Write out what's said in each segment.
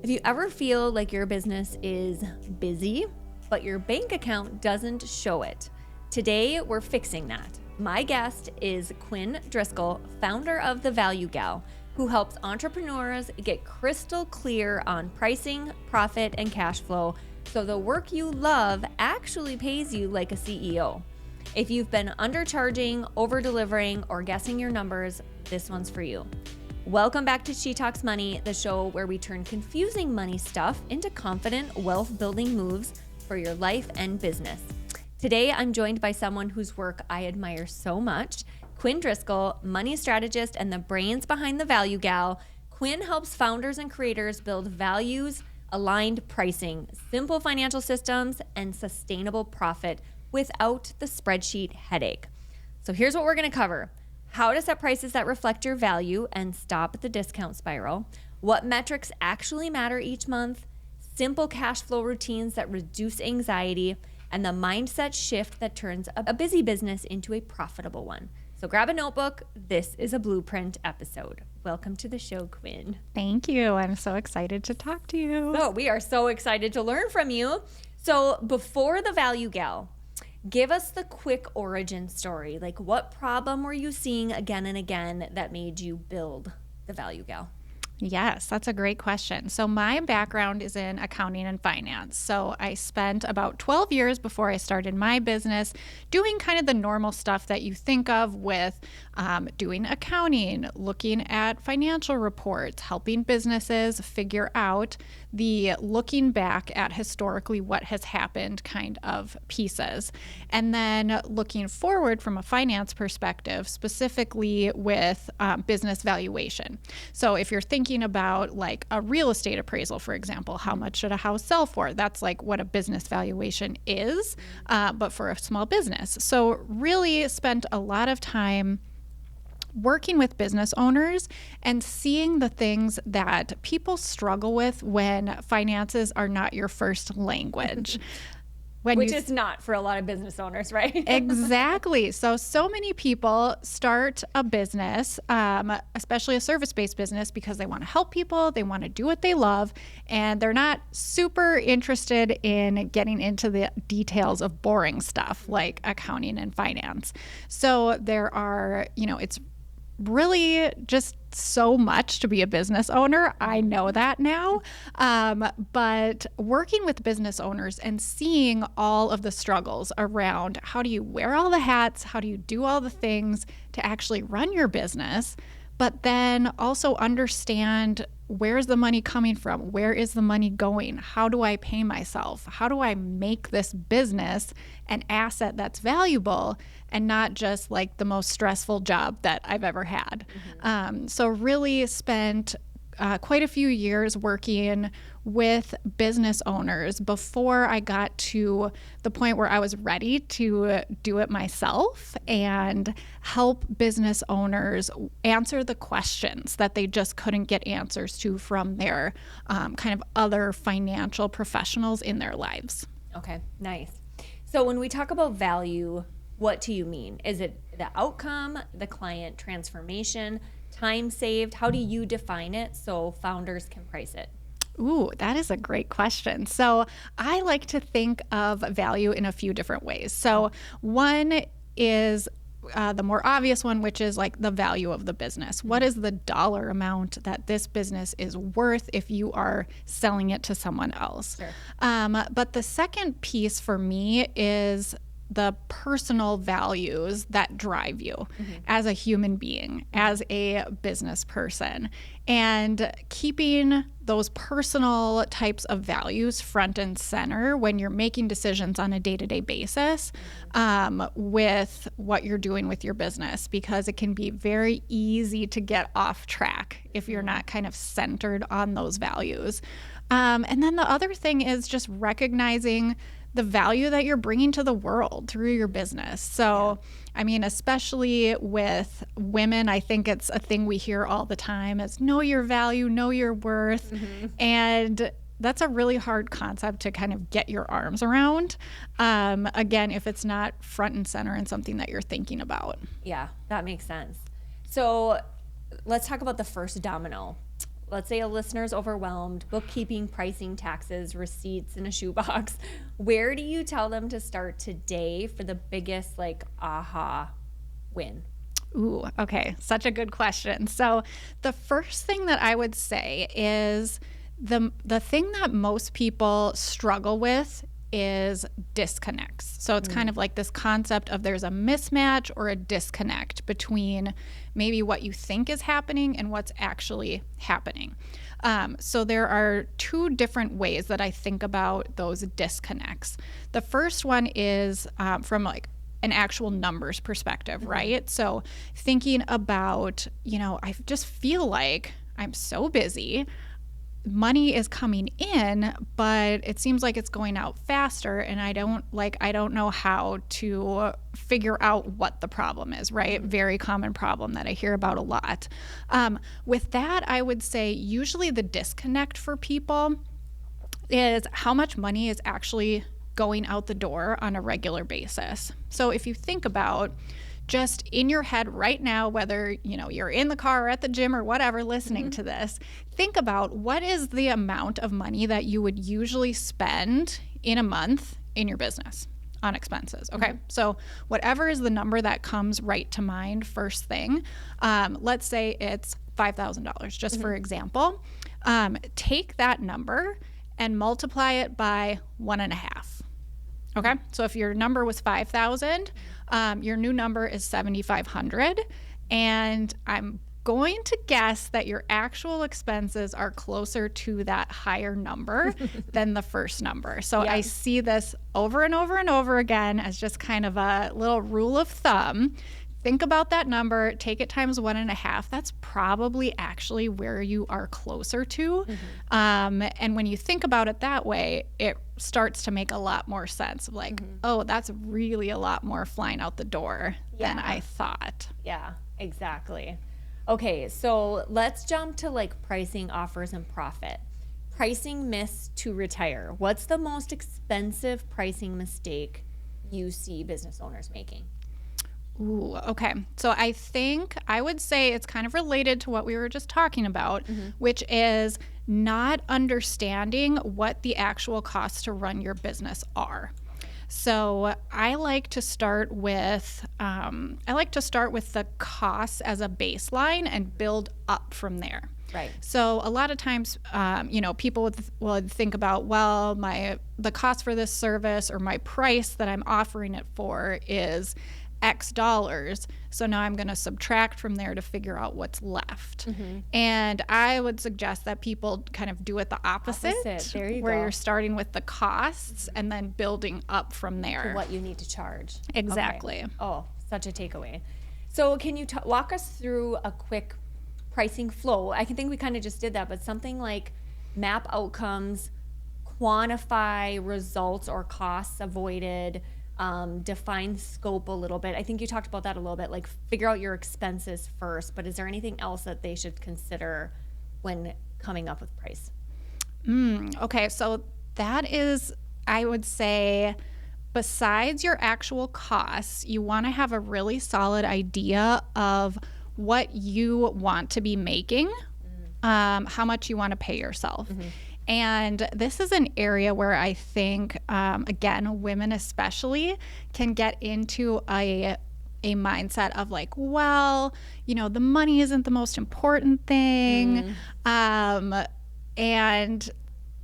If you ever feel like your business is busy, but your bank account doesn't show it, today we're fixing that. My guest is Quinn Driscoll, founder of The Value Gal, who helps entrepreneurs get crystal clear on pricing, profit, and cash flow so the work you love actually pays you like a CEO. If you've been undercharging, over-delivering, or guessing your numbers, this one's for you. Welcome back to She Talks Money, the show where we turn confusing money stuff into confident, wealth-building moves for your life and business. Today, I'm joined by someone whose work I admire so much, Quinn Driscoll, money strategist and the brains behind The Value Gal. Quinn helps founders and creators build values-aligned pricing, simple financial systems, and sustainable profit without the spreadsheet headache. So here's what we're going to cover. How to set prices that reflect your value and stop the discount spiral, what metrics actually matter each month, simple cash flow routines that reduce anxiety, and the mindset shift that turns a busy business into a profitable one. So grab a notebook. This is a blueprint episode. Welcome to the show, Quinn. Thank you. I'm so excited to talk to you. So we are so excited to learn from you. So before The Value Gal, give us the quick origin story. Like, what problem were you seeing again and again that made you build The Value Gal? Yes, that's a great question. So my background is in accounting and finance. So I spent about 12 years before I started my business doing kind of the normal stuff that you think of with doing accounting, looking at financial reports, helping businesses figure out the looking back at historically what has happened kind of pieces. And then looking forward from a finance perspective, specifically with business valuation. So if you're thinking about like a real estate appraisal, for example, how much should a house sell for? That's like what a business valuation is, but for a small business. So really spent a lot of time working with business owners and seeing the things that people struggle with when finances are not your first language. Which is not for a lot of business owners, right? Exactly. So many people start a business, especially a service-based business, because they want to help people, they want to do what they love, and they're not super interested in getting into the details of boring stuff like accounting and finance. So there are, it's really just so much to be a business owner. I know that now. But working with business owners and seeing all of the struggles around how do you wear all the hats, how do you do all the things to actually run your business, but then also understand where's the money coming from? Where is the money going? How do I pay myself? How do I make this business an asset that's valuable and not just like the most stressful job that I've ever had? Mm-hmm. So really spent quite a few years working with business owners before I got to the point where I was ready to do it myself and help business owners answer the questions that they just couldn't get answers to from their kind of other financial professionals in their lives. Okay, nice. So when we talk about value, what do you mean? Is it the outcome, the client transformation, time saved? How do you define it so founders can price it? Ooh, that is a great question. So I like to think of value in a few different ways. So one is the more obvious one, which is like the value of the business. What is the dollar amount that this business is worth if you are selling it to someone else? Sure. But the second piece for me is the personal values that drive you as a human being, as a business person, and keeping those personal types of values front and center when you're making decisions on a day-to-day basis with what you're doing with your business, because it can be very easy to get off track if you're not kind of centered on those values. And then the other thing is just recognizing the value that you're bringing to the world through your business. So, I mean, especially with women, I think it's a thing we hear all the time is know your value, know your worth. And that's a really hard concept to kind of get your arms around. Again, if it's not front and center and something that you're thinking about. Yeah, that makes sense. So let's talk about the first domino. let's say a listener's overwhelmed, bookkeeping, pricing, taxes, receipts in a shoebox, where do you tell them to start today for the biggest like aha win? Ooh, okay. Such a good question. So the first thing that I would say is the thing that most people struggle with is disconnects. So it's kind of like this concept of there's a mismatch or a disconnect between maybe what you think is happening and what's actually happening. So there are two different ways that I think about those disconnects. The first one is from like an actual numbers perspective, right? So thinking about, I just feel like I'm so busy. Money is coming in, but it seems like it's going out faster, and I don't know how to figure out what the problem is, right? Very common problem that I hear about a lot. With that, I would say usually the disconnect for people is how much money is actually going out the door on a regular basis. So if you think about just in your head right now, whether you're in the car or at the gym or whatever listening to this, think about what is the amount of money that you would usually spend in a month in your business on expenses. Okay. So whatever is the number that comes right to mind first thing, let's say it's $5,000 just for example. Take that number and multiply it by 1.5. Okay, so if your number was 5,000, your new number is 7,500, and I'm going to guess that your actual expenses are closer to that higher number than the first number. So I see this over and over and over again as just kind of a little rule of thumb. Think about that number, take it times 1.5. That's probably actually where you are closer to. And when you think about it that way, it starts to make a lot more sense of like, oh, that's really a lot more flying out the door than I thought. Yeah, exactly. Okay, so let's jump to like pricing, offers, and profit. Pricing miss to retire. What's the most expensive pricing mistake you see business owners making? Ooh, okay. So I think I would say it's kind of related to what we were just talking about, which is not understanding what the actual costs to run your business are. So I like to start with the costs as a baseline and build up from there. Right. So a lot of times, people would think about, well, the cost for this service or my price that I'm offering it for is X dollars. So now I'm going to subtract from there to figure out what's left. And I would suggest that people kind of do it the opposite. There you where go. You're starting with the costs and then building up from there. To what you need to charge. Exactly. Okay. Oh, such a takeaway. So can you walk us through a quick pricing flow? I think we kind of just did that, but something like map outcomes, quantify results or costs avoided, define scope a little bit. I think you talked about that a little bit, like figure out your expenses first, but is there anything else that they should consider when coming up with price? Okay, so that is, I would say, besides your actual costs, you want to have a really solid idea of what you want to be making, how much you want to pay yourself. And this is an area where I think, again, women especially can get into a mindset of like, well, the money isn't the most important thing. And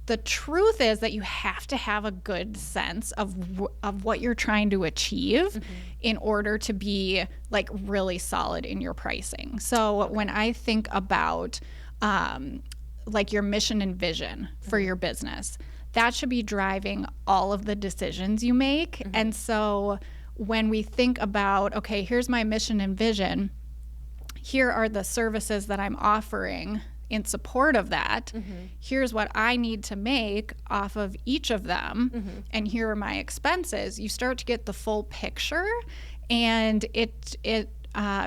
the truth is that you have to have a good sense of what you're trying to achieve in order to be like really solid in your pricing. So when I think about like your mission and vision for your business, that should be driving all of the decisions you make. And so when we think about, okay, here's my mission and vision, here are the services that I'm offering in support of that, here's what I need to make off of each of them, and here are my expenses, you start to get the full picture, and it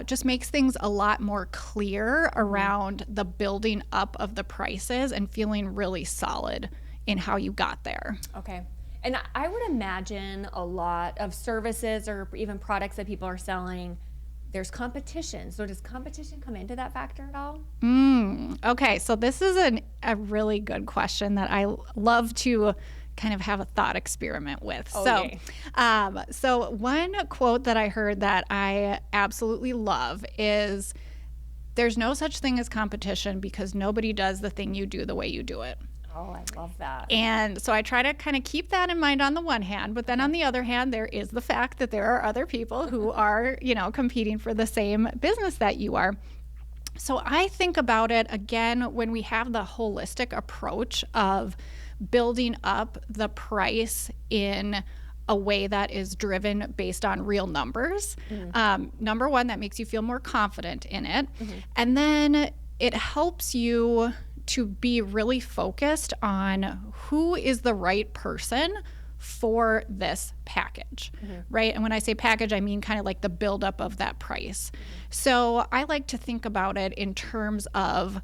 just makes things a lot more clear around the building up of the prices and feeling really solid in how you got there. Okay. And I would imagine a lot of services or even products that people are selling, there's competition. So does competition come into that factor at all? Okay, so this is a really good question that I love to kind of have a thought experiment with. Okay. So one quote that I heard that I absolutely love is, "There's no such thing as competition because nobody does the thing you do the way you do it." Oh, I love that. And so I try to kind of keep that in mind on the one hand, but then on the other hand, there is the fact that there are other people who are, competing for the same business that you are. So I think about it again when we have the holistic approach of building up the price in a way that is driven based on real numbers. Number one, that makes you feel more confident in it. And then it helps you to be really focused on who is the right person for this package, right? And when I say package, I mean kind of like the buildup of that price. So I like to think about it in terms of,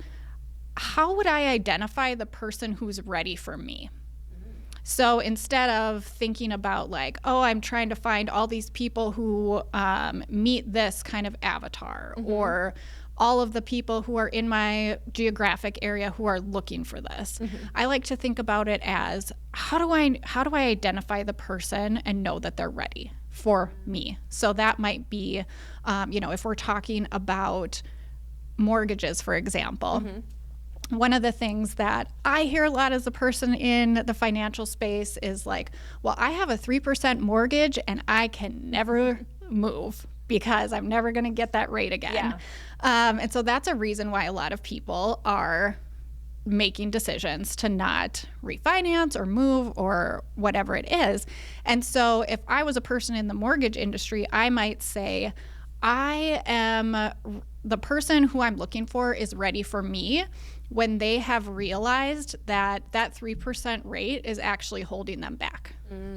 how would I identify the person who's ready for me? So instead of thinking about like, oh, I'm trying to find all these people who meet this kind of avatar, or all of the people who are in my geographic area who are looking for this, I like to think about it as, how do I identify the person and know that they're ready for me? So that might be, if we're talking about mortgages, for example. One of the things that I hear a lot as a person in the financial space is like, well, I have a 3% mortgage and I can never move because I'm never going to get that rate again. And so that's a reason why a lot of people are making decisions to not refinance or move or whatever it is. And so if I was a person in the mortgage industry, I might say, the person who I'm looking for is ready for me when they have realized that 3% rate is actually holding them back,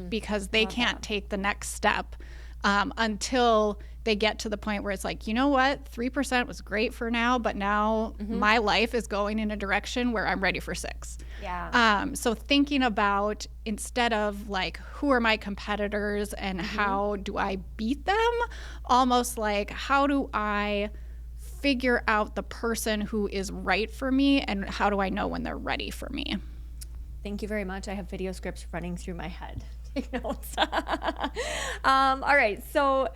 because they can't take the next step until they get to the point where it's like, you know what, 3% was great for now, but now my life is going in a direction where I'm ready for 6. So thinking about, instead of like, who are my competitors and how do I beat them, almost like, how do I figure out the person who is right for me, and how do I know when they're ready for me? Thank you very much. I have video scripts running through my head. Take notes. All right, so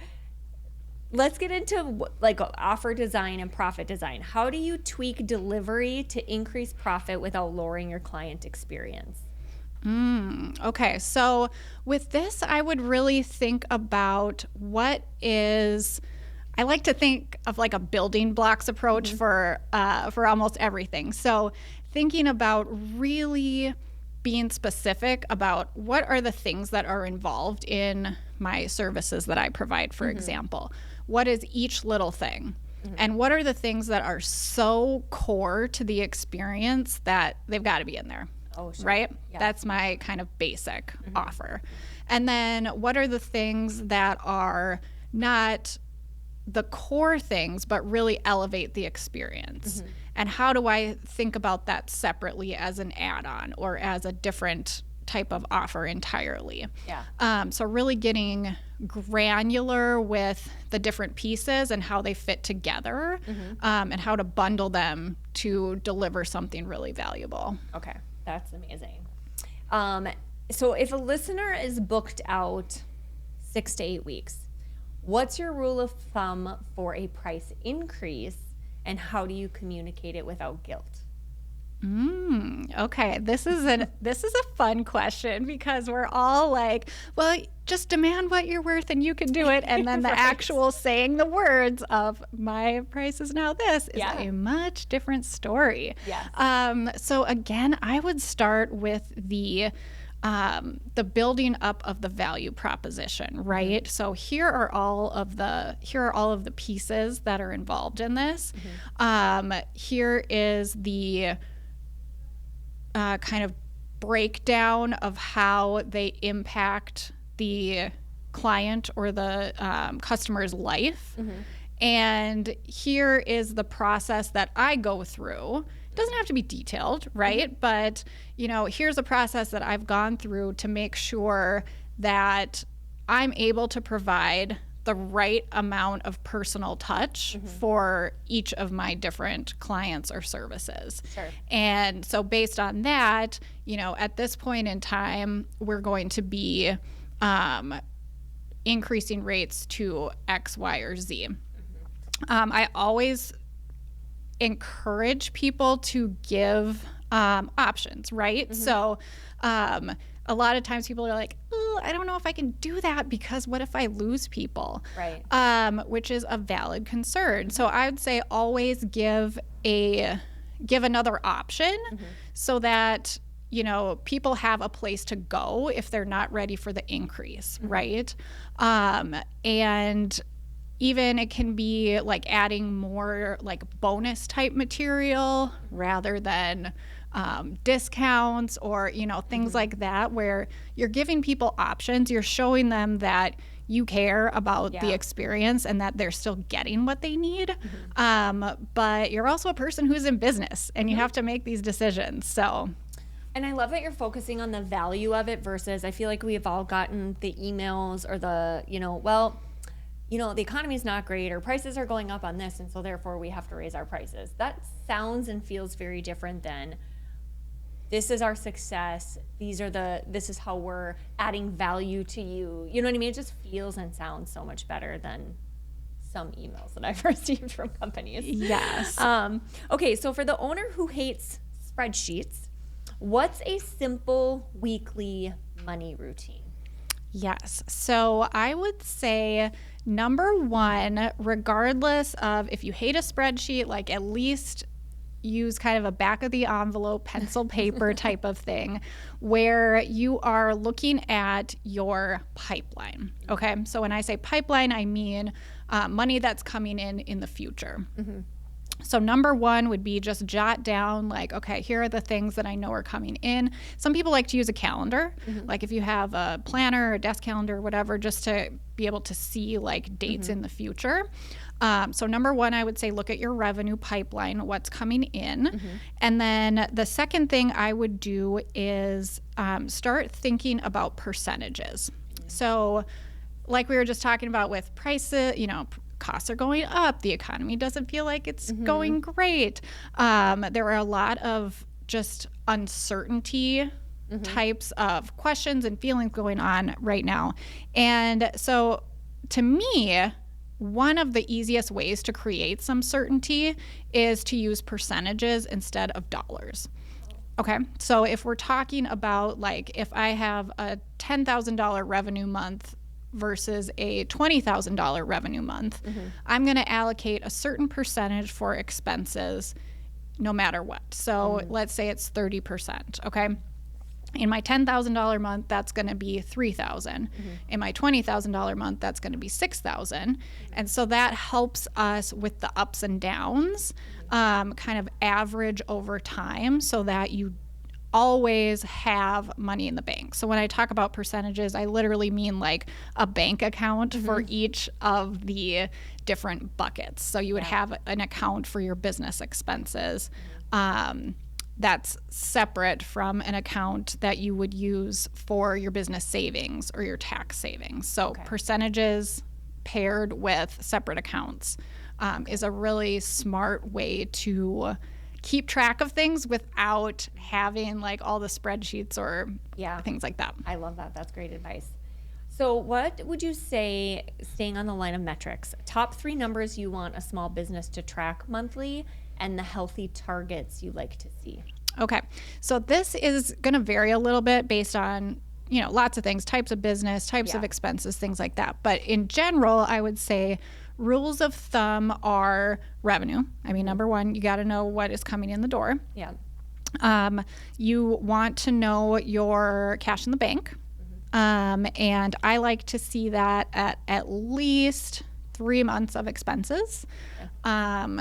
let's get into like offer design and profit design. How do you tweak delivery to increase profit without lowering your client experience? Okay, so with this, I would really think about I like to think of like a building blocks approach for almost everything. So thinking about really being specific about what are the things that are involved in my services that I provide, for example. What is each little thing? And what are the things that are so core to the experience that they've got to be in there? Oh, sure. Right? Yeah. That's my kind of basic offer. And then what are the things that are not the core things, but really elevate the experience? And how do I think about that separately as an add-on or as a different type of offer entirely? So really getting granular with the different pieces and how they fit together, and how to bundle them to deliver something really valuable. Okay, that's amazing. So if a listener is booked out 6 to 8 weeks, what's your rule of thumb for a price increase, and how do you communicate it without guilt? Okay, this is a fun question, because we're all like, well, just demand what you're worth and you can do it. And then the actual saying the words of my price is now this is a much different story. So again, I would start with the building up of the value proposition, right? So here are all of the pieces that are involved in this. Here is the kind of breakdown of how they impact the client or the customer's life. And here is the process that I go through. It doesn't have to be detailed, right? But, here's a process that I've gone through to make sure that I'm able to provide the right amount of personal touch for each of my different clients or services. Sure. And so based on that, at this point in time, we're going to be increasing rates to X, Y, or Z. I always encourage people to give options, right? So a lot of times people are like, oh, I don't know if I can do that because what if I lose people? Right. Which is a valid concern. So I would say always give another option so that people have a place to go if they're not ready for the increase, right? And even it can be like adding more like bonus type material rather than discounts or things like that, where you're giving people options. You're showing them that you care about the experience and that they're still getting what they need. But you're also a person who's in business and you have to make these decisions. So. And I love that you're focusing on the value of it versus I feel like we have all gotten the emails or the, the economy's not great or prices are going up on this and so therefore we have to raise our prices. That sounds and feels very different than this is our success. This is how we're adding value to you. You know what I mean? It just feels and sounds so much better than some emails that I've received from companies. Yes. Okay, so for the owner who hates spreadsheets, what's a simple weekly money routine? Yes. So I would say number one, regardless of if you hate a spreadsheet, like at least use kind of a back of the envelope pencil paper type of thing where you are looking at your pipeline. Okay. So when I say pipeline, I mean money that's coming in the future. So number one would be just jot down like, okay, here are the things that I know are coming in. Some people like to use a calendar, like if you have a planner, a desk calendar, or whatever, just to be able to see like dates in the future. So number one, I would say look at your revenue pipeline, what's coming in. And then the second thing I would do is start thinking about percentages. So like we were just talking about with prices, costs are going up. The economy doesn't feel like it's going great. There are a lot of just uncertainty types of questions and feelings going on right now. And so to me, one of the easiest ways to create some certainty is to use percentages instead of dollars. Okay, so if we're talking about like if I have a $10,000 revenue month versus a $20,000 revenue month, I'm going to allocate a certain percentage for expenses no matter what. So let's say it's 30%, okay? In my $10,000 month, that's going to be $3,000. In my $20,000 month, that's going to be $6,000. And so that helps us with the ups and downs, kind of average over time so that you always have money in the bank. So when I talk about percentages, I literally mean like a bank account for each of the different buckets. So you would have an account for your business expenses. That's separate from an account that you would use for your business savings or your tax savings. So percentages paired with separate accounts is a really smart way to keep track of things without having like all the spreadsheets or things like that. I love that. That's great advice. So what would you say, staying on the line of metrics, top 3 numbers you want a small business to track monthly and the healthy targets you like to see? Okay. So this is going to vary a little bit based on, lots of things, types of business, types of expenses, things like that. But in general, I would say rules of thumb are revenue. I mean, number one, you got to know what is coming in the door. Yeah. You want to know your cash in the bank. And I like to see that at least 3 months of expenses.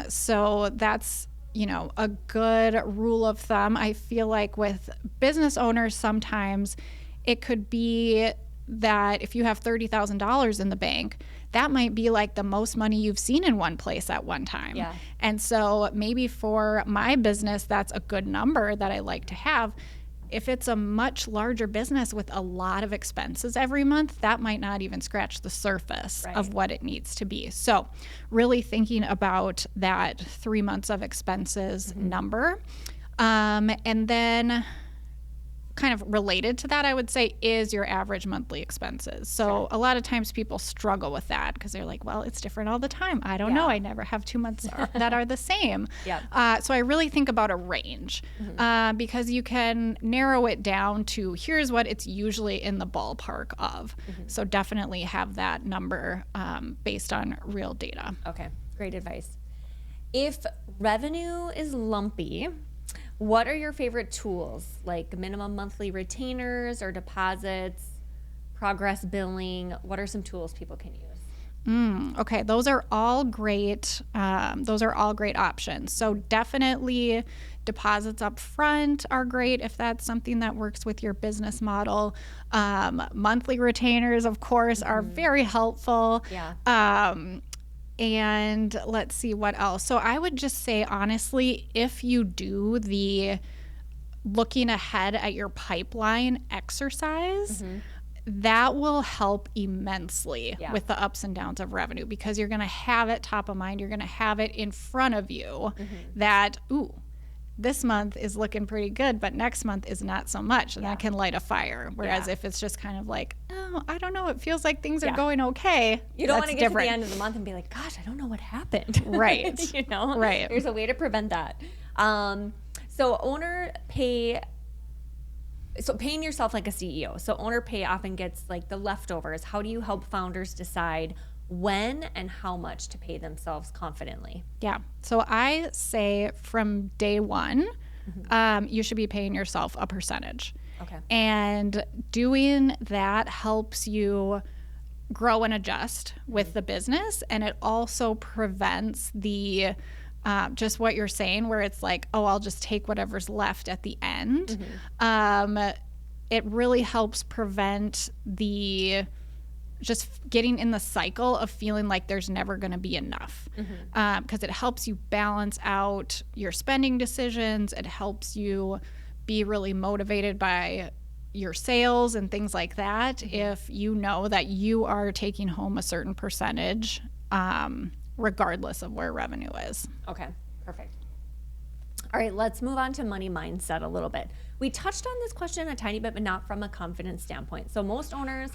So that's, a good rule of thumb. I feel like with business owners, sometimes it could be that if you have $30,000 in the bank, that might be like the most money you've seen in one place at one time. Yeah. And so maybe for my business, that's a good number that I like to have. If it's a much larger business with a lot of expenses every month, that might not even scratch the surface of what it needs to be. So really thinking about that 3 months of expenses number. And then kind of related to that, I would say, is your average monthly expenses. So a lot of times people struggle with that because they're like, well, it's different all the time. I don't know. I never have 2 months that are the same. So I really think about a range because you can narrow it down to here's what it's usually in the ballpark of. So definitely have that number based on real data. Okay, great advice. If revenue is lumpy, what are your favorite tools, like minimum monthly retainers or deposits, progress billing? What are some tools people can use? Okay, those are all great. Those are all great options. So definitely deposits up front are great if that's something that works with your business model. Monthly retainers, of course, are very helpful. And let's see what else. So I would just say, honestly, if you do the looking ahead at your pipeline exercise, that will help immensely with the ups and downs of revenue because you're going to have it top of mind. You're going to have it in front of you that, ooh, this month is looking pretty good, but next month is not so much. And that can light a fire. Whereas if it's just kind of like, oh, I don't know, it feels like things are going okay. You don't want to get to the end of the month and be like, gosh, I don't know what happened. Right. You know? Right. There's a way to prevent that. So paying yourself like a CEO. So owner pay often gets like the leftovers. How do you help founders decide when and how much to pay themselves confidently? Yeah. So I say from day one, you should be paying yourself a percentage. Okay. And doing that helps you grow and adjust with the business. And it also prevents the just what you're saying, where it's like, oh, I'll just take whatever's left at the end. It really helps prevent the just getting in the cycle of feeling like there's never going to be enough, because it helps you balance out your spending decisions. It helps you be really motivated by your sales and things like that if you know that you are taking home a certain percentage, regardless of where revenue is. Okay, perfect. All right, let's move on to money mindset a little bit. We touched on this question a tiny bit, but not from a confidence standpoint. So most owners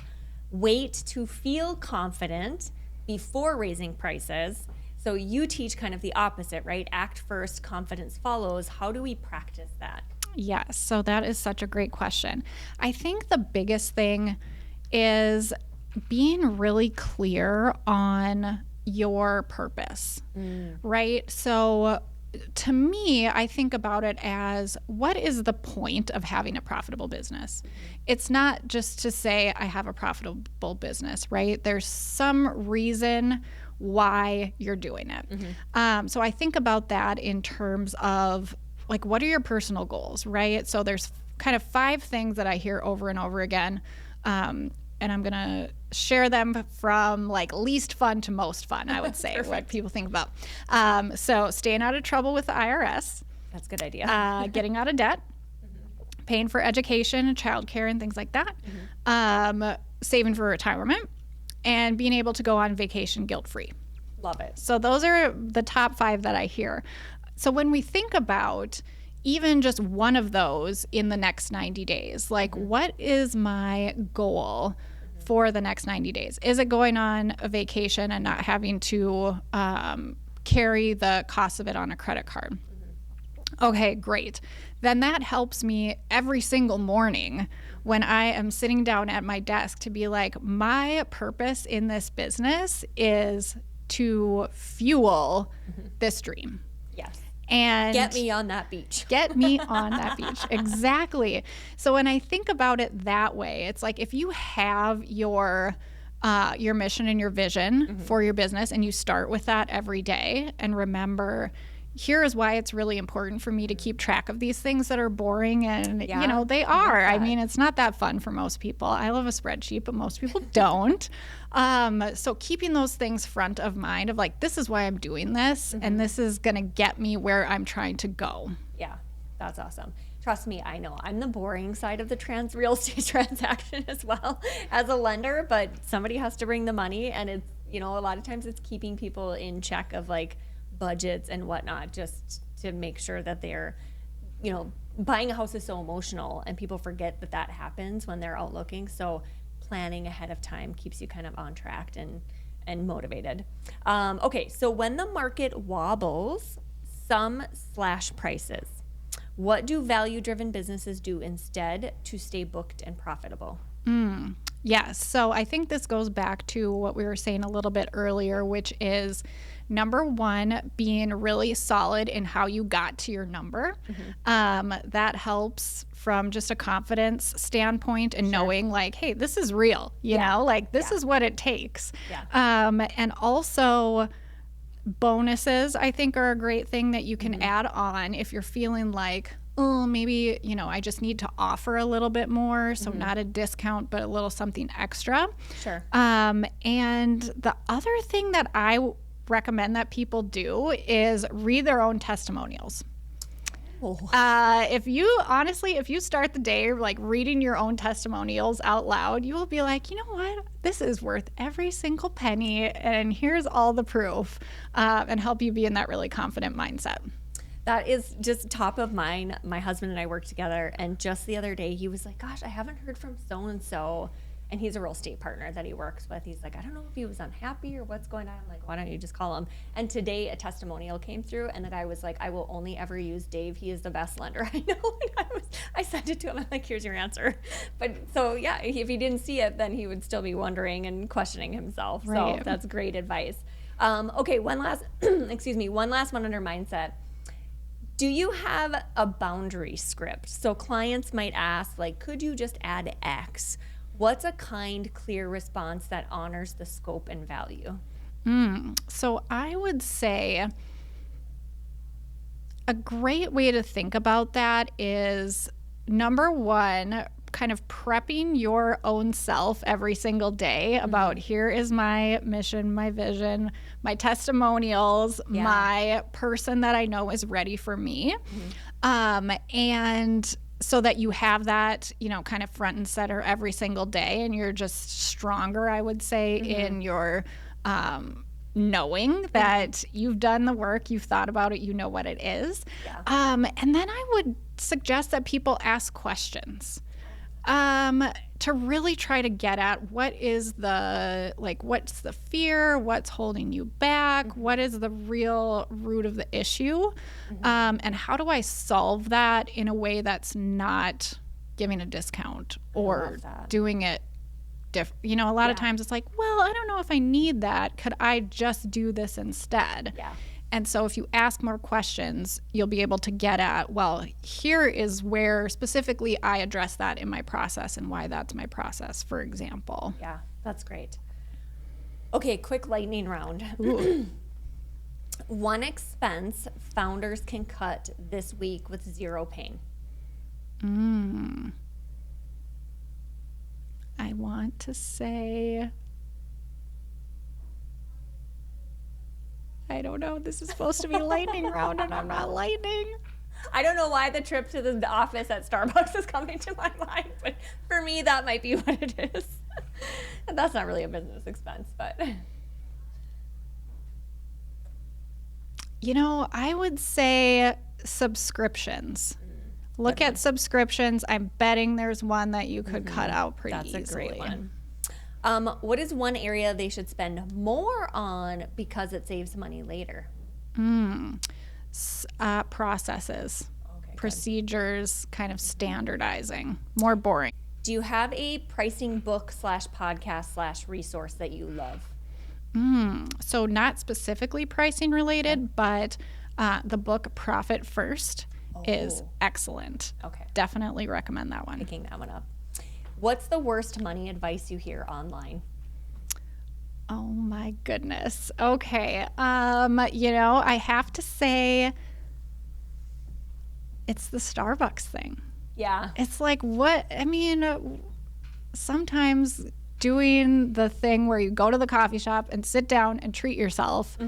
wait to feel confident before raising prices. So you teach kind of the opposite, right? Act first, confidence follows. How do we practice that? Yes, so that is such a great question. I think the biggest thing is being really clear on your purpose, right? So to me, I think about it as, what is the point of having a profitable business? It's not just to say I have a profitable business, right? There's some reason why you're doing it. So I think about that in terms of, like, what are your personal goals, right? So there's kind of 5 things that I hear over and over again. And I'm going to share them from like least fun to most fun, I would say, what people think about. So staying out of trouble with the IRS. That's a good idea. Getting out of debt, paying for education and childcare and things like that, saving for retirement, and being able to go on vacation guilt-free. Love it. So those are the top 5 that I hear. So when we think about even just one of those in the next 90 days, like what is my goal for the next 90 days? Is it going on a vacation and not having to carry the cost of it on a credit card? Okay, great. Then that helps me every single morning when I am sitting down at my desk to be like, my purpose in this business is to fuel this dream. Yes. And get me on that beach. Get me on that beach. Exactly. So when I think about it that way, it's like if you have your mission and your vision for your business, and you start with that every day and remember, here is why it's really important for me to keep track of these things that are boring. And, you know, they are. I mean, it's not that fun for most people. I love a spreadsheet, but most people don't. So keeping those things front of mind of like, this is why I'm doing this, and this is going to get me where I'm trying to go. Yeah, that's awesome. Trust me, I know. I'm the boring side of the real estate transaction as well as a lender, but somebody has to bring the money, and it's, a lot of times it's keeping people in check of like budgets and whatnot, just to make sure that they're, buying a house is so emotional, and people forget that happens when they're out looking. So planning ahead of time keeps you kind of on track and motivated. Okay, so when the market wobbles, some slash prices. What do value-driven businesses do instead to stay booked and profitable? Yes. So I think this goes back to what we were saying a little bit earlier, which is number one, being really solid in how you got to your number. That helps from just a confidence standpoint and knowing like, hey, this is real, you know, like this is what it takes. And also bonuses, I think, are a great thing that you can add on if you're feeling like, oh, maybe, I just need to offer a little bit more. So not a discount, but a little something extra. Sure. And the other thing that I recommend that people do is read their own testimonials. If you start the day like reading your own testimonials out loud, you will be like, you know what, this is worth every single penny, and here's all the proof, and help you be in that really confident mindset. That is just top of mind. My husband and I work together, and just the other day he was like, gosh, I haven't heard from so-and-so. And he's a real estate partner that he works with. He's like, I don't know if he was unhappy or what's going on. I'm like, why don't you just call him? And today a testimonial came through, and the guy was like, I will only ever use Dave. He is the best lender I know. And I sent it to him. I'm like, here's your answer. But so yeah, if he didn't see it, then he would still be wondering and questioning himself. Right. So that's great advice. Okay, one last one under mindset. Do you have a boundary script? So clients might ask, like, could you just add X? What's a kind, clear response that honors the scope and value? So I would say a great way to think about that is, number one, kind of prepping your own self every single day about here is my mission, my vision, my testimonials, my person that I know is ready for me. And so that you have that, kind of front and center every single day, and you're just stronger, I would say, in your knowing that you've done the work, you've thought about it, you know what it is. And then I would suggest that people ask questions to really try to get at what's the fear, what's holding you back, what is the real root of the issue, and how do I solve that in a way that's not giving a discount or doing it different. A lot of times it's like, well, I don't know if I need that. Could I just do this instead? And so if you ask more questions, you'll be able to get at, well, here is where specifically I address that in my process and why that's my process, for example. Yeah, that's great. Okay, quick lightning round. One expense founders can cut this week with zero pain. I want to say, I don't know. This is supposed to be lightning round, and I'm not lightning. I don't know why the trip to the office at Starbucks is coming to my mind, but for me, that might be what it is. That's not really a business expense, but. I would say subscriptions. Look at subscriptions. I'm betting there's one that you could cut out pretty easily. That's a great one. What is one area they should spend more on because it saves money later? Processes, procedures, kind of standardizing, more boring. Do you have a pricing book / podcast / resource that you love? So not specifically pricing related, but the book Profit First is excellent. Definitely recommend that one. Picking that one up. What's the worst money advice you hear online? Oh my goodness. Okay. I have to say it's the Starbucks thing. Yeah. It's like, sometimes doing the thing where you go to the coffee shop and sit down and treat yourself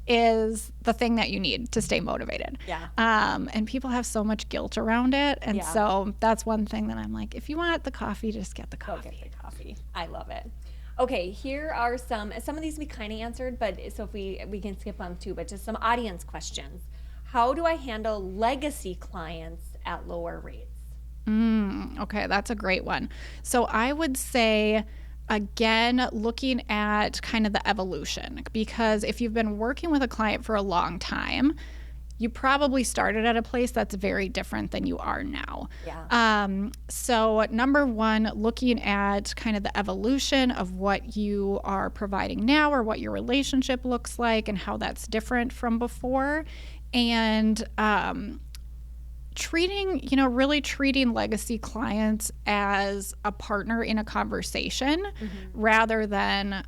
is the thing that you need to stay motivated. Yeah. And people have so much guilt around it. And so that's one thing that I'm like, if you want the coffee, just get the coffee. Go get the coffee. I love it. Okay, here are some of these we kind of answered, but so if we can skip them too, but just some audience questions. How do I handle legacy clients at lower rates? Okay, that's a great one. So I would say, again, looking at kind of the evolution, because if you've been working with a client for a long time, you probably started at a place that's very different than you are now. Yeah. So number one, looking at kind of the evolution of what you are providing now or what your relationship looks like and how that's different from before. And really treating legacy clients as a partner in a conversation rather than,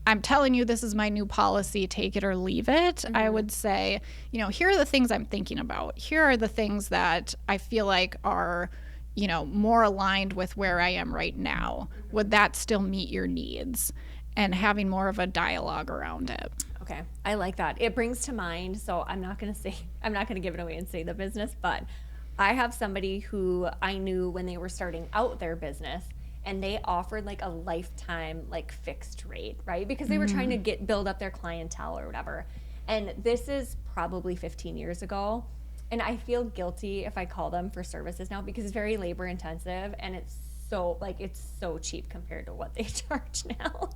I'm telling you, this is my new policy, take it or leave it. I would say, here are the things I'm thinking about. Here are the things that I feel like are, more aligned with where I am right now. Would that still meet your needs? And having more of a dialogue around it. Okay, I like that. It brings to mind, so I'm not going to give it away and say the business, but I have somebody who I knew when they were starting out their business, and they offered like a lifetime like fixed rate, right? Because they were trying to build up their clientele or whatever. And this is probably 15 years ago. And I feel guilty if I call them for services now because it's very labor intensive and it's so cheap compared to what they charge now.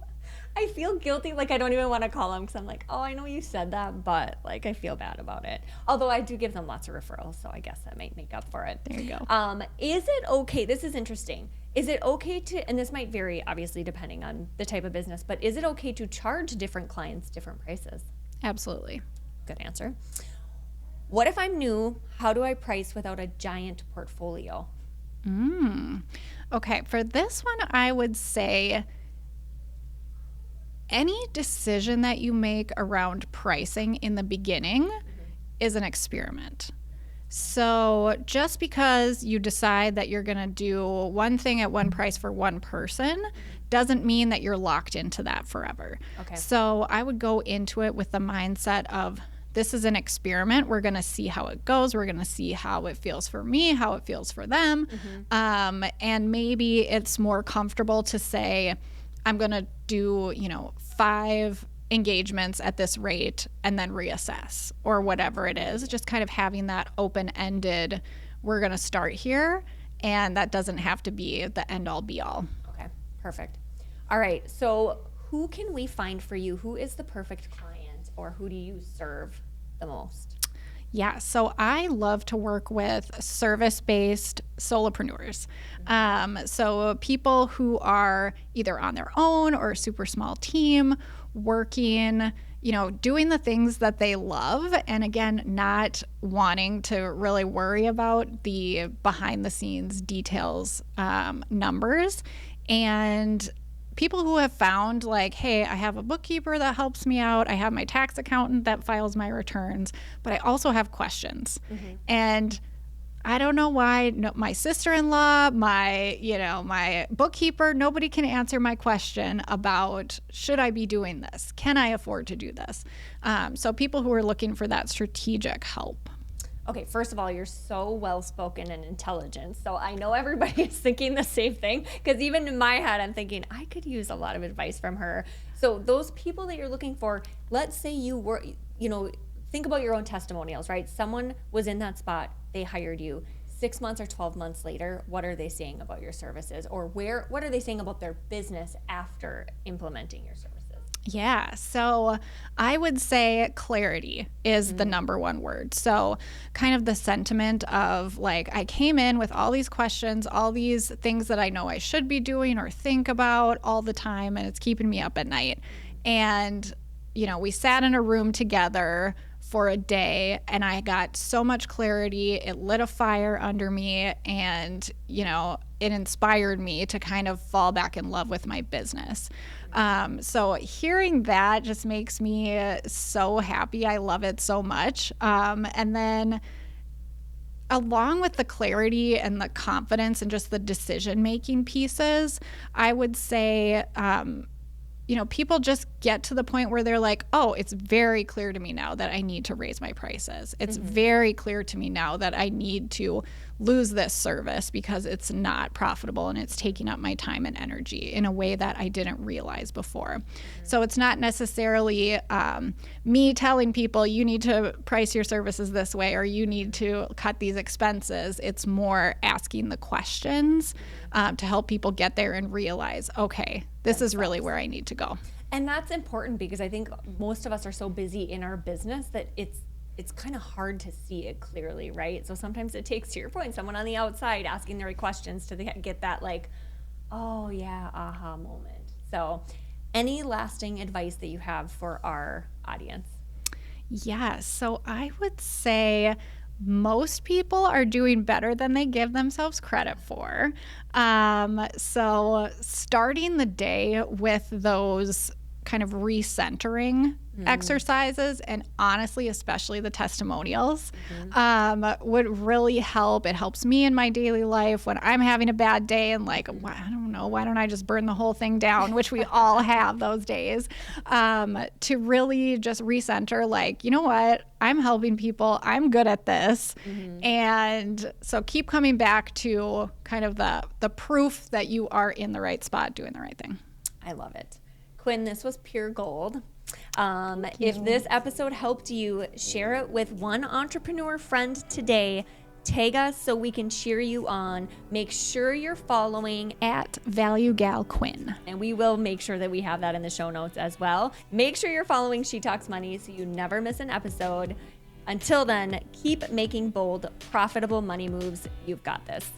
I feel guilty, like I don't even want to call them because I'm like, oh, I know you said that, but like I feel bad about it. Although I do give them lots of referrals, so I guess that might make up for it. There you go. Is it okay? This is interesting. Is it okay to, and this might vary obviously depending on the type of business, but is it okay to charge different clients different prices? Absolutely. Good answer. What if I'm new? How do I price without a giant portfolio? Okay, for this one, I would say any decision that you make around pricing in the beginning is an experiment. So just because you decide that you're going to do one thing at one price for one person doesn't mean that you're locked into that forever. Okay. So I would go into it with the mindset of, this is an experiment. We're going to see how it goes. We're going to see how it feels for me, how it feels for them. And maybe it's more comfortable to say, I'm going to do, 5 engagements at this rate and then reassess or whatever it is. Just kind of having that open-ended, we're going to start here. And that doesn't have to be the end all be all. Okay, perfect. All right. So who can we find for you? Who is the perfect client or who do you serve the most? Yeah, so I love to work with service-based solopreneurs. So people who are either on their own or a super small team, working, doing the things that they love. And again, not wanting to really worry about the behind-the-scenes details, numbers. And people who have found like, hey, I have a bookkeeper that helps me out. I have my tax accountant that files my returns, but I also have questions. And I don't know why my sister-in-law, my bookkeeper, nobody can answer my question about, should I be doing this? Can I afford to do this? So people who are looking for that strategic help. Okay, first of all, you're so well-spoken and intelligent. So I know everybody is thinking the same thing because even in my head, I'm thinking I could use a lot of advice from her. So those people that you're looking for, let's say you were, think about your own testimonials, right? Someone was in that spot, they hired you. 6 months or 12 months later, what are they saying about your services? Or what are they saying about their business after implementing your services? Yeah, so I would say clarity is the number one word. So kind of the sentiment of like, I came in with all these questions, all these things that I know I should be doing or think about all the time, and it's keeping me up at night. And, we sat in a room together for a day and I got so much clarity. It lit a fire under me and, it inspired me to kind of fall back in love with my business. So hearing that just makes me so happy. I love it so much. And then along with the clarity and the confidence and just the decision-making pieces, I would say, people just get to the point where they're like, oh, it's very clear to me now that I need to raise my prices. It's very clear to me now that I need to lose this service because it's not profitable and it's taking up my time and energy in a way that I didn't realize before. So it's not necessarily me telling people you need to price your services this way or you need to cut these expenses. It's more asking the questions to help people get there and realize, okay, this is really where I need to go. And that's important because I think most of us are so busy in our business that it's kind of hard to see it clearly, right? So sometimes it takes, to your point, someone on the outside asking the right questions to get that like, oh yeah, aha moment. So any lasting advice that you have for our audience? Yeah, so I would say most people are doing better than they give themselves credit for. So starting the day with those kind of recentering exercises, and honestly, especially the testimonials, would really help. It helps me in my daily life when I'm having a bad day and like, I don't know, why don't I just burn the whole thing down, which we all have those days, to really just recenter, like, you know what, I'm helping people, I'm good at this. And so keep coming back to kind of the proof that you are in the right spot doing the right thing. I love it. Quinn, this was pure gold. If this episode helped you, share it with one entrepreneur friend today. Tag us so we can cheer you on. Make sure you're following at Value Gal Quinn. And we will make sure that we have that in the show notes as well. Make sure you're following She Talks Money so you never miss an episode. Until then, keep making bold, profitable money moves. You've got this.